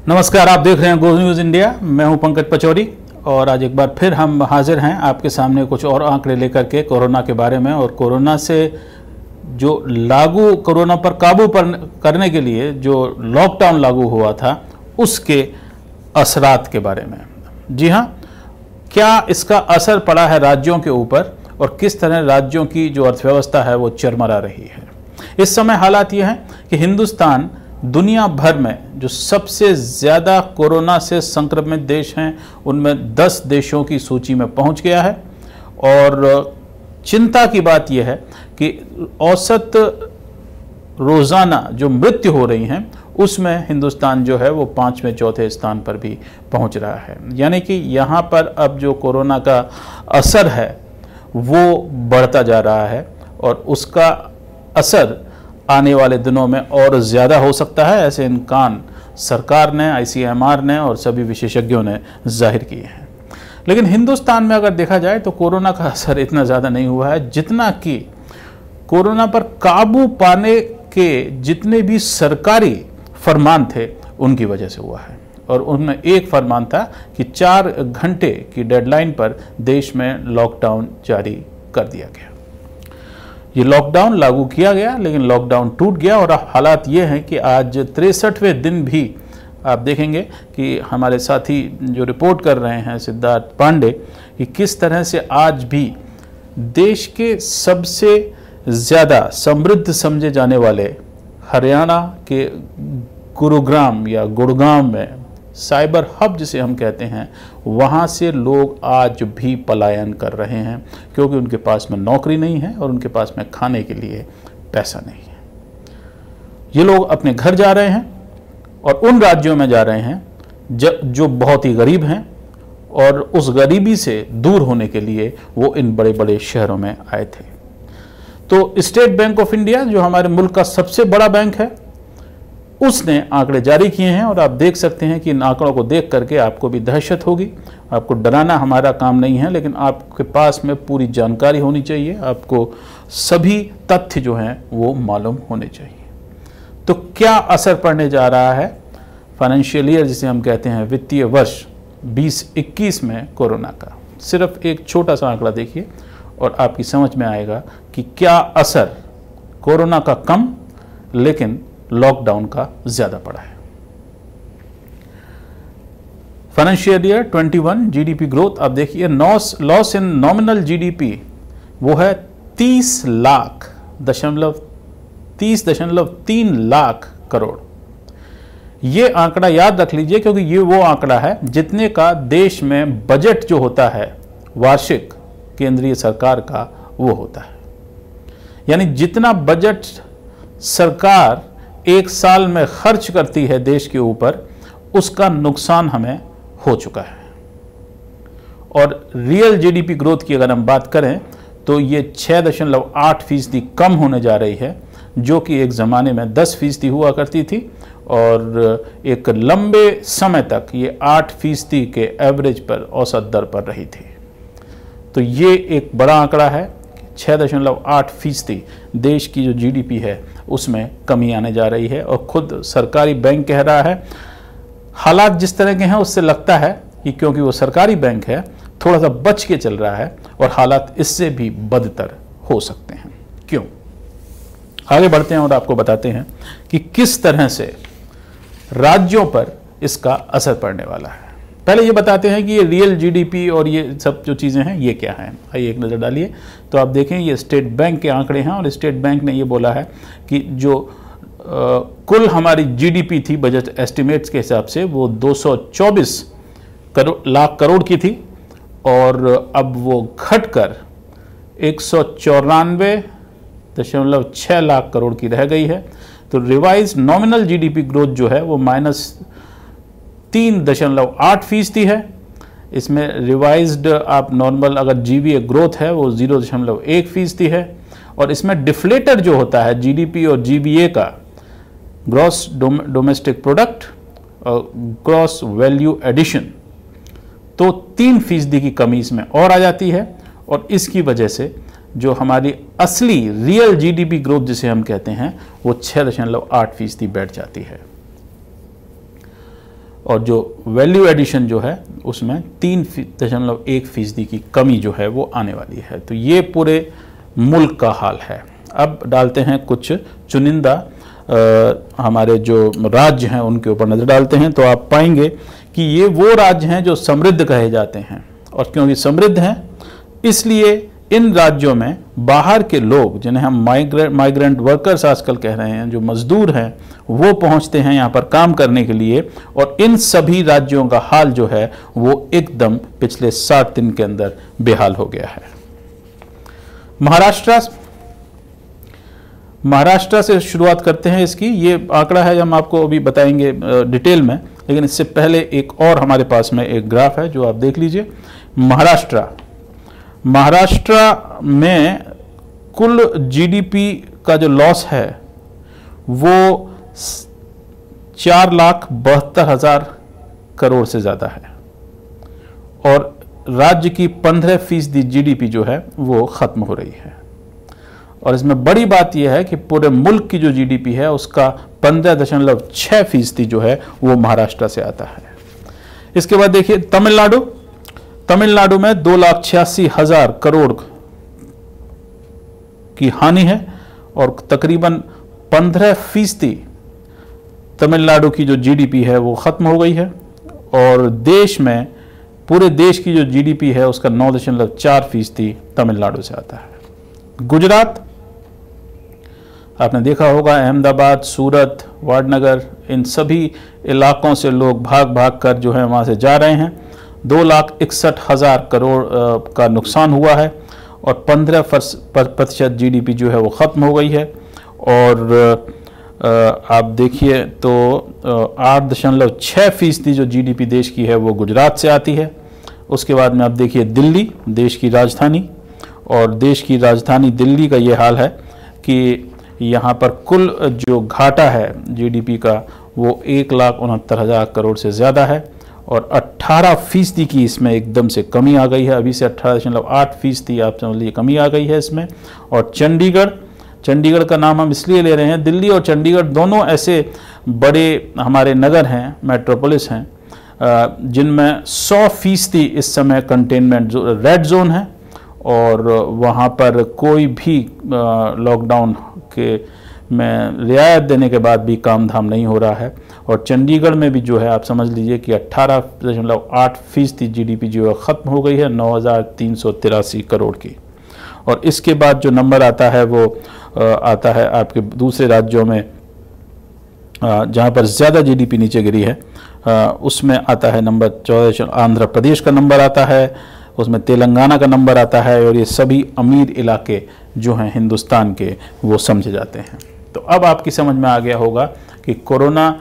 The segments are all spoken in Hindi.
नमस्कार, आप देख रहे हैं गो न्यूज़ इंडिया। मैं हूं पंकज पचौरी और आज एक बार फिर हम हाजिर हैं आपके सामने कुछ और आंकड़े लेकर के कोरोना के बारे में और कोरोना से जो कोरोना पर काबू करने के लिए जो लॉकडाउन लागू हुआ था उसके असरात के बारे में। जी हाँ, क्या इसका असर पड़ा है राज्यों के ऊपर और किस तरह राज्यों की जो अर्थव्यवस्था है वो चरमरा रही है। इस समय हालात ये हैं कि हिंदुस्तान दुनिया भर में जो सबसे ज़्यादा कोरोना से संक्रमित देश हैं उनमें 10 देशों की सूची में पहुंच गया है। और चिंता की बात यह है कि औसत रोज़ाना जो मृत्यु हो रही हैं उसमें हिंदुस्तान जो है वो 5वें चौथे स्थान पर भी पहुंच रहा है। यानी कि यहाँ पर अब जो कोरोना का असर है वो बढ़ता जा रहा है और उसका असर आने वाले दिनों में और ज़्यादा हो सकता है, ऐसे इम्कान सरकार ने, ICMR ने और सभी विशेषज्ञों ने जाहिर किए हैं। लेकिन हिंदुस्तान में अगर देखा जाए तो कोरोना का असर इतना ज़्यादा नहीं हुआ है जितना कि कोरोना पर काबू पाने के जितने भी सरकारी फरमान थे उनकी वजह से हुआ है। और उनमें एक फरमान था कि 4 घंटे की डेडलाइन पर देश में लॉकडाउन जारी कर दिया गया। ये लॉकडाउन लागू किया गया लेकिन लॉकडाउन टूट गया और हालात ये हैं कि आज 63वें दिन भी आप देखेंगे कि हमारे साथी जो रिपोर्ट कर रहे हैं सिद्धार्थ पांडे कि किस तरह से आज भी देश के सबसे ज़्यादा समृद्ध समझे जाने वाले हरियाणा के गुरुग्राम या गुड़गांव में साइबर हब जिसे हम कहते हैं वहाँ से लोग आज भी पलायन कर रहे हैं क्योंकि उनके पास में नौकरी नहीं है और उनके पास में खाने के लिए पैसा नहीं है। ये लोग अपने घर जा रहे हैं और उन राज्यों में जा रहे हैं जो बहुत ही गरीब हैं और उस गरीबी से दूर होने के लिए वो इन बड़े बड़े शहरों में आए थे। तो स्टेट बैंक ऑफ इंडिया जो हमारे मुल्क का सबसे बड़ा बैंक है उसने आंकड़े जारी किए हैं और आप देख सकते हैं कि इन आंकड़ों को देख करके आपको भी दहशत होगी। आपको डराना हमारा काम नहीं है लेकिन आपके पास में पूरी जानकारी होनी चाहिए, आपको सभी तथ्य जो हैं वो मालूम होने चाहिए। तो क्या असर पड़ने जा रहा है फाइनेंशियल ईयर जिसे हम कहते हैं वित्तीय वर्ष 2021 में कोरोना का। सिर्फ एक छोटा सा आंकड़ा देखिए और आपकी समझ में आएगा कि क्या असर कोरोना का कम लेकिन लॉकडाउन का ज्यादा पड़ा है। फाइनेंशियल ईयर 21 जीडीपी ग्रोथ आप देखिए, लॉस इन नॉमिनल जीडीपी वो है 30.3 लाख करोड़। ये आंकड़ा याद रख लीजिए क्योंकि ये वो आंकड़ा है जितने का देश में बजट जो होता है वार्षिक केंद्रीय सरकार का वो होता है। यानी जितना बजट सरकार एक साल में खर्च करती है देश के ऊपर उसका नुकसान हमें हो चुका है। और रियल जीडीपी ग्रोथ की अगर हम बात करें तो ये 6.8% कम होने जा रही है जो कि एक ज़माने में 10% हुआ करती थी और एक लंबे समय तक ये 8% के एवरेज पर औसत दर पर रही थी। तो ये एक बड़ा आंकड़ा है। 6.8% देश की जो जीडीपी है उसमें कमी आने जा रही है और खुद सरकारी बैंक कह रहा है हालात जिस तरह के हैं उससे लगता है कि क्योंकि वो सरकारी बैंक है थोड़ा सा बच के चल रहा है और हालात इससे भी बदतर हो सकते हैं। क्यों? आगे बढ़ते हैं और आपको बताते हैं कि किस तरह से राज्यों पर इसका असर पड़ने वाला है। पहले ये बताते हैं कि ये रियल जीडीपी और ये सब जो चीज़ें हैं ये क्या हैं। आइए एक नज़र डालिए तो आप देखें ये स्टेट बैंक के आंकड़े हैं और स्टेट बैंक ने ये बोला है कि जो कुल हमारी जीडीपी थी बजट एस्टिमेट्स के हिसाब से वो 224 लाख करोड़ की थी और अब वो घटकर 194.6 लाख करोड़ की रह गई है। तो रिवाइज नॉमिनल जीडीपी ग्रोथ जो है वो -3.8% है। इसमें रिवाइज्ड आप नॉर्मल अगर जीवीए ग्रोथ है वो 0.1% है और इसमें डिफ्लेटर जो होता है जीडीपी और जीवीए का ग्रॉस डोमेस्टिक प्रोडक्ट और ग्रॉस वैल्यू एडिशन तो 3% की कमी इसमें और आ जाती है और इसकी वजह से जो हमारी असली रियल जीडीपी ग्रोथ जिसे हम कहते हैं वो 6.8% बैठ जाती है। और जो वैल्यू एडिशन जो है उसमें 3.1% की कमी जो है वो आने वाली है। तो ये पूरे मुल्क का हाल है। अब डालते हैं कुछ चुनिंदा हमारे जो राज्य हैं उनके ऊपर नज़र डालते हैं, तो आप पाएंगे कि ये वो राज्य हैं जो समृद्ध कहे जाते हैं, और क्योंकि समृद्ध हैं इसलिए इन राज्यों में बाहर के लोग, जिन्हें हम माइग्रेंट वर्कर्स आजकल कह रहे हैं, जो मजदूर हैं, वो पहुंचते हैं यहाँ पर काम करने के लिए। और इन सभी राज्यों का हाल जो है वो एकदम पिछले 7 दिन के अंदर बेहाल हो गया है। महाराष्ट्र से शुरुआत करते हैं इसकी। ये आंकड़ा है, हम आपको अभी बताएंगे डिटेल में, लेकिन इससे पहले एक और हमारे पास में एक ग्राफ है जो आप देख लीजिए। महाराष्ट्र में कुल जीडीपी का जो लॉस है वो 4,72,000 करोड़ से ज़्यादा है, और राज्य की 15% जीडीपी जो है वो ख़त्म हो रही है। और इसमें बड़ी बात यह है कि पूरे मुल्क की जो जीडीपी है उसका 15.6% जो है वो महाराष्ट्र से आता है। इसके बाद देखिए तमिलनाडु में 2,86,000 करोड़ की हानि है, और तकरीबन 15% तमिलनाडु की जो जीडीपी है वो ख़त्म हो गई है। और देश में पूरे देश की जो जीडीपी है उसका 9.4% तमिलनाडु से आता है। गुजरात, आपने देखा होगा, अहमदाबाद, सूरत, वाडनगर, इन सभी इलाकों से लोग भाग भाग कर जो है वहाँ से जा रहे हैं। 2,61,000 करोड़ का नुकसान हुआ है, और 15% जीडीपी जो है वो ख़त्म हो गई है। और आप देखिए तो 8.6% जो जीडीपी देश की है वो गुजरात से आती है। उसके बाद में आप देखिए दिल्ली, देश की राजधानी, और देश की राजधानी दिल्ली का ये हाल है कि यहाँ पर कुल जो घाटा है जीडीपी का वो 1,69,000 करोड़ से ज़्यादा है, और 18% की इसमें एकदम से कमी आ गई है। अभी से 18.8% आप समझ लीजिए कमी आ गई है इसमें। और चंडीगढ़ का नाम हम इसलिए ले रहे हैं, दिल्ली और चंडीगढ़ दोनों ऐसे बड़े हमारे नगर हैं, मेट्रोपोलिस हैं, जिनमें 100% इस समय कंटेनमेंट रेड जोन है, और वहाँ पर कोई भी लॉकडाउन के में रियायत देने के बाद भी काम धाम नहीं हो रहा है। और चंडीगढ़ में भी जो है आप समझ लीजिए कि 18.8% जीडीपी जो है ख़त्म हो गई है, 9,383 करोड़ की। और इसके बाद जो नंबर आता है वो आता है आपके दूसरे राज्यों में जहाँ पर ज़्यादा जीडीपी नीचे गिरी है, उसमें आता है नंबर 14, आंध्र प्रदेश का नंबर आता है, उसमें तेलंगाना का नंबर आता है, और ये सभी अमीर इलाके जो हैं हिंदुस्तान के वो समझे जाते हैं। तो अब आपकी समझ में आ गया होगा कि कोरोना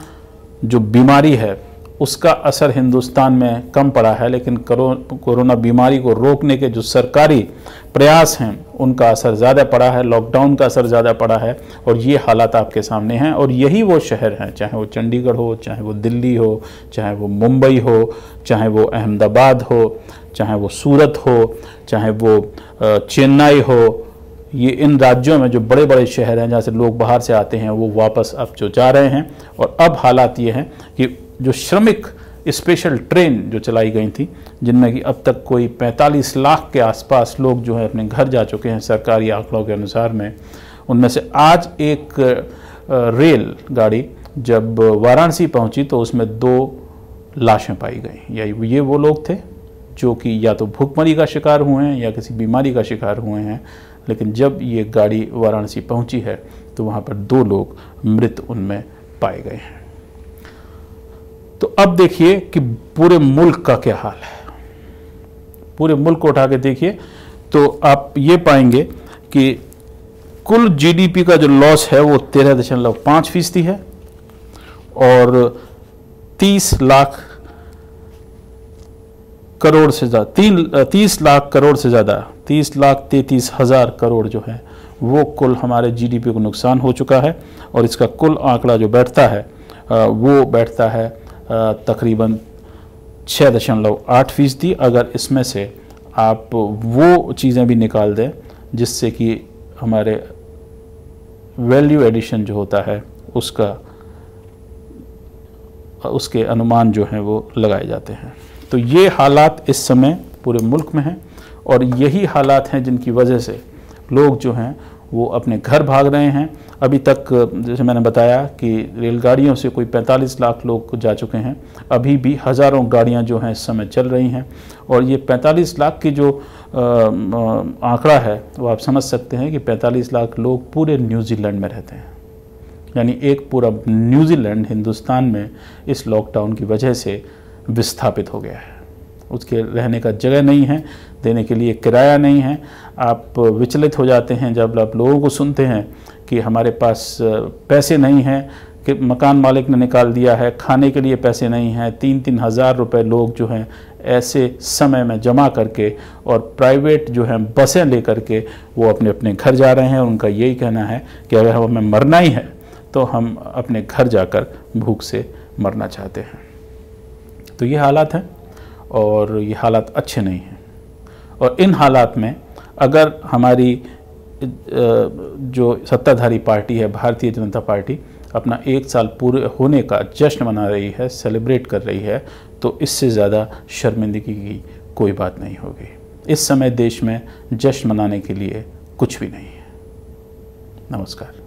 जो बीमारी है उसका असर हिंदुस्तान में कम पड़ा है, लेकिन कोरोना बीमारी को रोकने के जो सरकारी प्रयास हैं उनका असर ज़्यादा पड़ा है, लॉकडाउन का असर ज़्यादा पड़ा है। और ये हालात आपके सामने हैं, और यही वो शहर हैं, चाहे वो चंडीगढ़ हो, चाहे वो दिल्ली हो, चाहे वो मुंबई हो, चाहे वो अहमदाबाद हो, चाहे वो सूरत हो, चाहे वो चेन्नई हो, ये इन राज्यों में जो बड़े बड़े शहर हैं जहाँ से लोग बाहर से आते हैं वो वापस अब जो जा रहे हैं। और अब हालात ये हैं कि जो श्रमिक स्पेशल ट्रेन जो चलाई गई थी, जिनमें कि अब तक कोई 45 लाख के आसपास लोग जो है अपने घर जा चुके हैं सरकारी आंकड़ों के अनुसार में, उनमें से आज एक रेल गाड़ी जब वाराणसी पहुंची तो उसमें 2 लाशें पाई गई। ये वो लोग थे जो कि या तो भूखमरी का शिकार हुए हैं या किसी बीमारी का शिकार हुए हैं, लेकिन जब ये गाड़ी वाराणसी पहुंची है तो वहाँ पर 2 लोग मृत उनमें पाए गए हैं। तो अब देखिए कि पूरे मुल्क का क्या हाल है। पूरे मुल्क को उठा के देखिए तो आप ये पाएंगे कि कुल जीडीपी का जो लॉस है वो 13.5% है, और 30 लाख करोड़ से ज़्यादा 30 लाख करोड़ से ज़्यादा 30,33,000 करोड़ जो है वो कुल हमारे जीडीपी को नुकसान हो चुका है। और इसका कुल आंकड़ा जो बैठता है वो बैठता है तकरीबन 6.8%। अगर इसमें से आप वो चीज़ें भी निकाल दें जिससे कि हमारे वैल्यू एडिशन जो होता है उसका उसके अनुमान जो हैं वो लगाए जाते हैं। तो ये हालात इस समय पूरे मुल्क में हैं और यही हालात हैं जिनकी वजह से लोग जो हैं वो अपने घर भाग रहे हैं। अभी तक जैसे मैंने बताया कि रेलगाड़ियों से कोई 45 लाख लोग जा चुके हैं, अभी भी हज़ारों गाड़ियां जो हैं इस समय चल रही हैं और ये 45 लाख की जो आंकड़ा है वो आप समझ सकते हैं कि 45 लाख लोग पूरे न्यूजीलैंड में रहते हैं। यानी एक पूरा न्यूजीलैंड हिंदुस्तान में इस लॉकडाउन की वजह से विस्थापित हो गया है। उसके रहने का जगह नहीं है, देने के लिए किराया नहीं है। आप विचलित हो जाते हैं जब आप लोगों को सुनते हैं कि हमारे पास पैसे नहीं हैं, कि मकान मालिक ने निकाल दिया है, खाने के लिए पैसे नहीं हैं। 3-3 हज़ार रुपये लोग जो हैं ऐसे समय में जमा करके और प्राइवेट जो है बसें लेकर के वो अपने अपने घर जा रहे हैं। उनका यही कहना है कि अगर हमें मरना ही है तो हम अपने घर जाकर भूख से मरना चाहते हैं। तो ये हालात हैं और ये हालात अच्छे नहीं हैं। और इन हालात में अगर हमारी जो सत्ताधारी पार्टी है भारतीय जनता पार्टी अपना 1 साल पूरे होने का जश्न मना रही है, सेलिब्रेट कर रही है, तो इससे ज़्यादा शर्मिंदगी की कोई बात नहीं होगी। इस समय देश में जश्न मनाने के लिए कुछ भी नहीं है। नमस्कार।